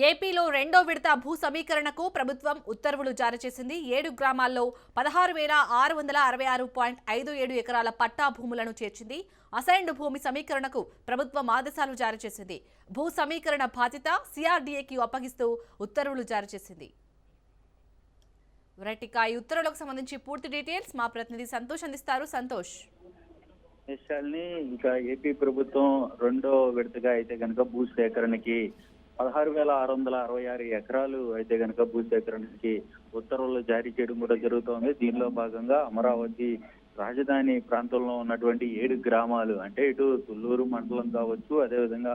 ఏపీలో రెండో విడత భూ సమీకరణకు ప్రభుత్వం ఉత్తర్వులు జారీ చేసింది. 7 గ్రామాల్లో 16,666.57 ఎకరాల పట్టా భూములను చేర్చింది. అసైన్డ్ భూమి సమీకరణకు ప్రభుత్వం ఆదేశాలు జారీ చేసింది. భూ సమీకరణ బాధ్యత సిఆర్డీఏకి అప్పగిస్తూ ఉత్తర్వులు జారీ చేసింది. ఈ ఉత్తర్వులకు సంబంధించి పూర్తి డీటెయిల్స్ మా ప్రతినిధి సంతోష్ అందిస్తారు. సంతోష్. ఇంకా ఏపీ ప్రభుత్వం రెండో విడతగా అయితే కనుక భూ సేకరణకి 16,666 ఎకరాలు అయితే కనుక భూ సేకరణకి ఉత్తర్వులు జారీ చేయడం కూడా జరుగుతోంది. దీనిలో భాగంగా అమరావతి రాజధాని ప్రాంతంలో ఉన్నటువంటి 7 గ్రామాలు, అంటే ఇటు తుళ్లూరు మండలం కావచ్చు, అదేవిధంగా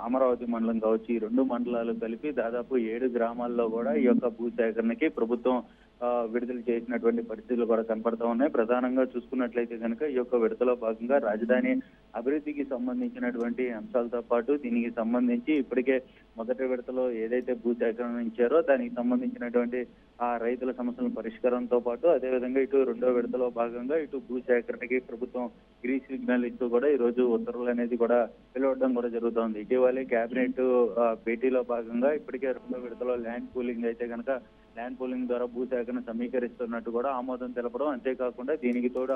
అమరావతి మండలం కావచ్చు, ఈ 2 మండలాలు కలిపి దాదాపు 7 గ్రామాల్లో కూడా ఈ యొక్క భూ సేకరణకి ప్రభుత్వం విడుదల చేసినటువంటి పరిస్థితులు కూడా కనపడతా ఉన్నాయి. ప్రధానంగా చూసుకున్నట్లయితే కనుక ఈ యొక్క విడతలో భాగంగా రాజధాని అభివృద్ధికి సంబంధించినటువంటి అంశాలతో పాటు దీనికి సంబంధించి ఇప్పటికే మొదటి విడతలో ఏదైతే భూ సేకరణ ఇచ్చారో దానికి సంబంధించినటువంటి ఆ రైతుల సమస్యల పరిష్కారంతో పాటు అదేవిధంగా ఇటు రెండో విడతలో భాగంగా ఇటు భూ సేకరణకి ప్రభుత్వం గ్రీన్ సిగ్నల్ ఇస్తూ కూడా ఈ రోజు ఉత్తర్వులు అనేది కూడా వెలువడడం కూడా జరుగుతోంది. ఇటీవలే కేబినెట్ భేటీలో భాగంగా ఇప్పటికే రెండో విడతలో ల్యాండ్ పూలింగ్ అయితే కనుక ల్యాండ్ పూలింగ్ ద్వారా భూ సేకరణ సమీకరిస్తున్నట్టు కూడా ఆమోదం తెలపడం, అంతేకాకుండా దీనికి తోడు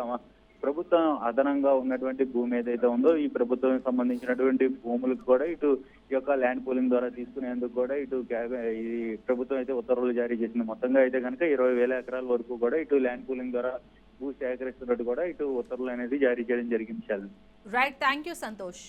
ప్రభుత్వం అదనంగా ఉన్నటువంటి భూమి ఏదైతే ఉందో ఈ ప్రభుత్వం సంబంధించినటువంటి భూములకు కూడా ఇటు ఈ యొక్క ల్యాండ్ పూలింగ్ ద్వారా తీసుకునేందుకు కూడా ఇటు ఈ ప్రభుత్వం అయితే ఉత్తర్వులు జారీ చేసింది. మొత్తంగా అయితే కనుక 20,000 ఎకరాల వరకు కూడా ఇటు ల్యాండ్ పూలింగ్ ద్వారా భూ సేకరిస్తున్నట్టు కూడా ఇటు ఉత్తర్వులు అనేది జారీ చేయడం జరిగింది. Right, thank you Santosh.